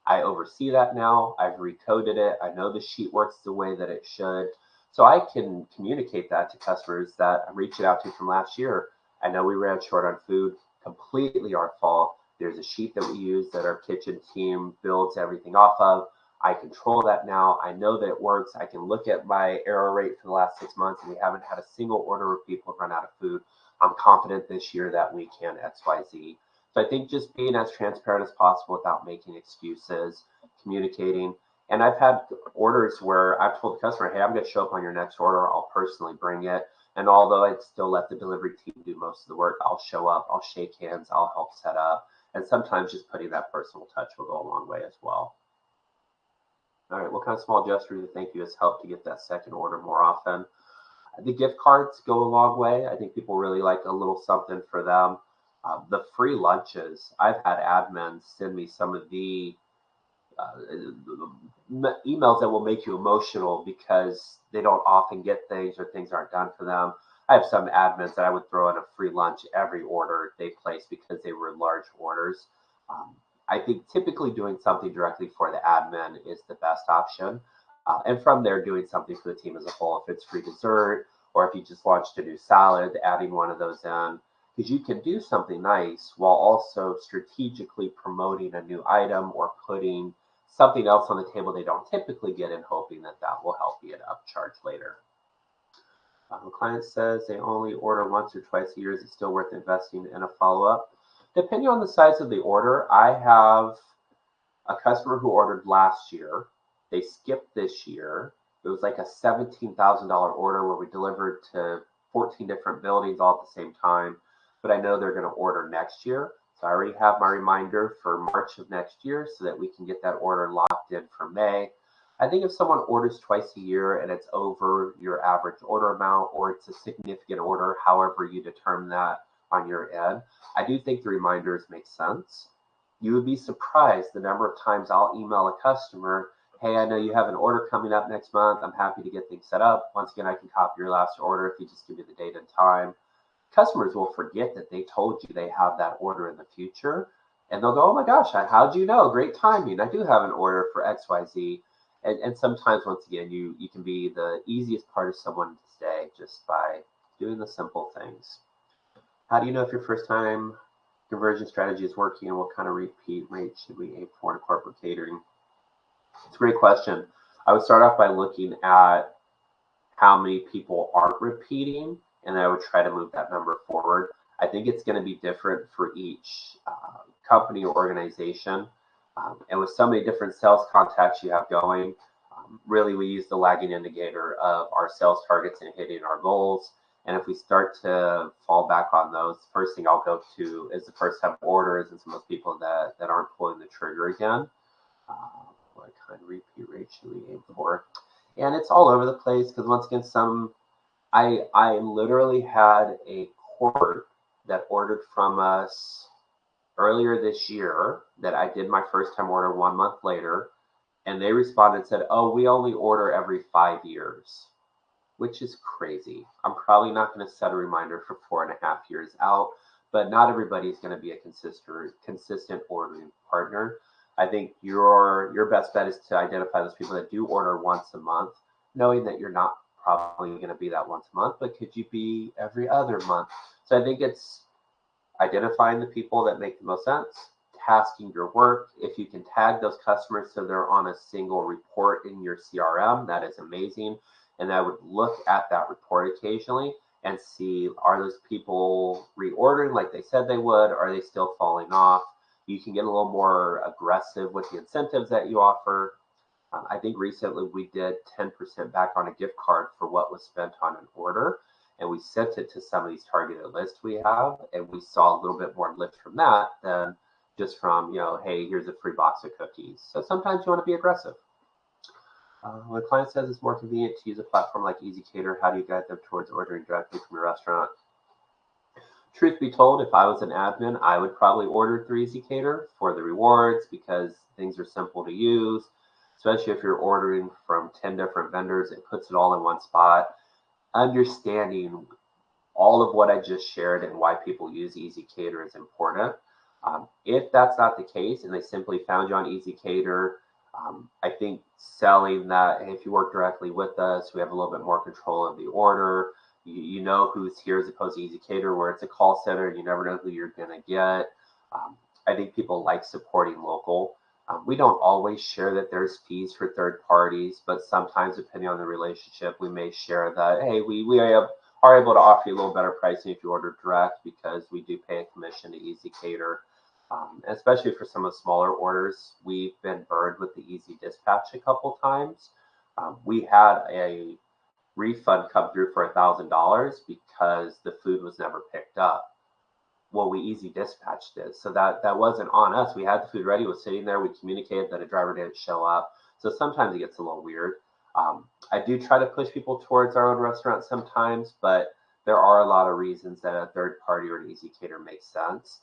I oversee that now. I've recoded it. I know the sheet works the way that it should. So I can communicate that to customers that I'm reaching out to from last year. I know we ran short on food, completely our fault. There's a sheet that we use that our kitchen team builds everything off of. I control that now. I know that it works. I can look at my error rate for the last 6 months, and we haven't had a single order where people have run out of food. I'm confident this year that we can XYZ. So I think just being as transparent as possible without making excuses, communicating. And I've had orders where I've told the customer, hey, I'm going to show up on your next order. I'll personally bring it. And although I'd still let the delivery team do most of the work, I'll show up, I'll shake hands, I'll help set up. And sometimes just putting that personal touch will go a long way as well. All right, what kind of small gestures do you think has helped to get that second order more often? The gift cards go a long way. I think people really like a little something for them. The free lunches, I've had admins send me some of the emails that will make you emotional because they don't often get things or things aren't done for them. I have some admins that I would throw in a free lunch every order they place because they were large orders. I think typically doing something directly for the admin is the best option. And from there, doing something for the team as a whole, if it's free dessert or if you just launched a new salad, adding one of those in, because you can do something nice while also strategically promoting a new item or putting something else on the table they don't typically get and hoping that that will help you at upcharge later. The client says they only order once or twice a year. Is it still worth investing in a follow-up? Depending on the size of the order, I have a customer who ordered last year. They skipped this year. It was like a $17,000 order where we delivered to 14 different buildings all at the same time. But I know they're going to order next year. So I already have my reminder for March of next year so that we can get that order locked in for May. I think if someone orders twice a year and it's over your average order amount or it's a significant order, however you determine that on your end, I do think the reminders make sense. You would be surprised the number of times I'll email a customer, hey, I know you have an order coming up next month. I'm happy to get things set up. Once again, I can copy your last order if you just give me the date and time. customers will forget that they told you they have that order in the future. And they'll go, oh my gosh, how'd you know? Great timing. I do have an order for XYZ. And sometimes, once again, you can be the easiest part of someone's day just by doing the simple things. How do you know if your first time conversion strategy is working, and what kind of repeat rate should we aim for in corporate catering? It's a great question. I would start off by looking at how many people aren't repeating, and then I would try to move that number forward. I think it's going to be different for each company or organization. And with so many different sales contacts you have going, really we use the lagging indicator of our sales targets and hitting our goals. And if we start to fall back on those, first thing I'll go to is the first time orders and some of those people that aren't pulling the trigger again. What kind of repeat rate should we aim for? And it's all over the place because once again, I literally had a cohort that ordered from us earlier this year that I did my first time order 1 month later, and they responded and said, oh, we only order every 5 years, which is crazy. I'm probably not going to set a reminder for 4.5 years out, but not everybody's going to be a consistent ordering partner. I think your best bet is to identify those people that do order once a month, knowing that you're not probably going to be that once a month, but could you be every other month? So I think it's identifying the people that make the most sense, tasking your work. If you can tag those customers so they're on a single report in your CRM, that is amazing. And I would look at that report occasionally and see, are those people reordering like they said they would? Are they still falling off? You can get a little more aggressive with the incentives that you offer. I think recently we did 10% back on a gift card for what was spent on an order. And we sent it to some of these targeted lists we have, and we saw a little bit more lift from that than just from, hey, here's a free box of cookies. So sometimes you want to be aggressive. When a client says it's more convenient to use a platform like ezCater, how do you guide them towards ordering directly from your restaurant? Truth be told, if I was an admin, I would probably order through ezCater for the rewards because things are simple to use, especially if you're ordering from 10 different vendors. It puts it all in one spot. Understanding all of what I just shared and why people use ezCater is important. If that's not the case and they simply found you on ezCater, I think selling that, hey, if you work directly with us, we have a little bit more control of the order. You know who's here as opposed to ezCater, where it's a call center and you never know who you're going to get. I think people like supporting local. We don't always share that there's fees for third parties, but sometimes, depending on the relationship, we may share that, hey, we are able to offer you a little better pricing if you order direct because we do pay a commission to ezCater. Especially for some of the smaller orders, we've been burned with the Easy Dispatch a couple times. We had a refund come through for $1,000 because the food was never picked up. Well, we Easy Dispatched it, so that wasn't on us. We had the food ready, it was sitting there. We communicated that a driver didn't show up, so sometimes it gets a little weird. I do try to push people towards our own restaurant sometimes, but there are a lot of reasons that a third party or an ezCater makes sense.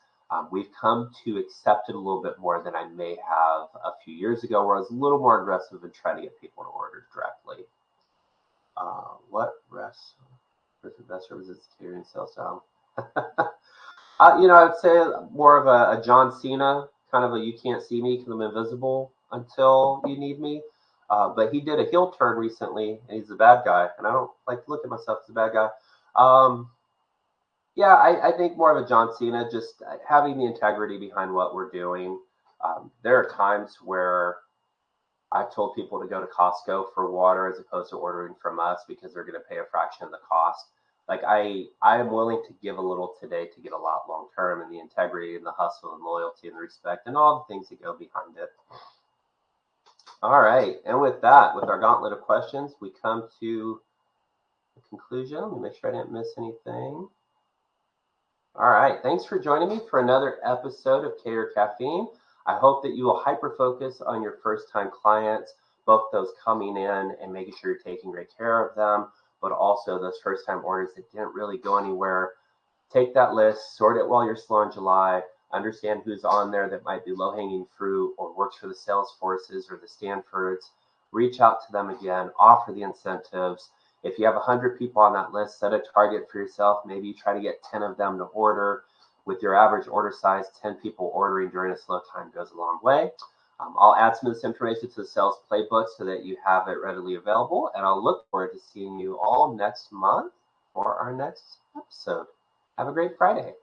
We've come to accept it a little bit more than I may have a few years ago, where I was a little more aggressive in trying to get people to order directly. What restaurant is the best services catering sales style? I would say more of a John Cena, kind of a you can't see me because I'm invisible until you need me. But he did a heel turn recently, and he's a bad guy. And I don't like to look at myself as a bad guy. Yeah, I think more of a John Cena, just having the integrity behind what we're doing. There are times where I've told people to go to Costco for water as opposed to ordering from us because they're going to pay a fraction of the cost. Like I am willing to give a little today to get a lot long term, and the integrity and the hustle and loyalty and the respect and all the things that go behind it. All right, and with that, with our gauntlet of questions, we come to the conclusion. Let me make sure I didn't miss anything. All right, thanks for joining me for another episode of Cater Caffeine. I hope that you will hyper-focus on your first-time clients, both those coming in and making sure you're taking great care of them, but also those first-time orders that didn't really go anywhere. Take that list, sort it while you're slow in July, understand who's on there that might be low-hanging fruit or works for the Salesforces or the Stanfords. Reach out to them again, offer the incentives. If you have 100 people on that list, set a target for yourself. Maybe you try to get 10 of them to order. With your average order size, 10 people ordering during a slow time goes a long way. I'll add some of this information to the sales playbook so that you have it readily available. And I'll look forward to seeing you all next month for our next episode. Have a great Friday.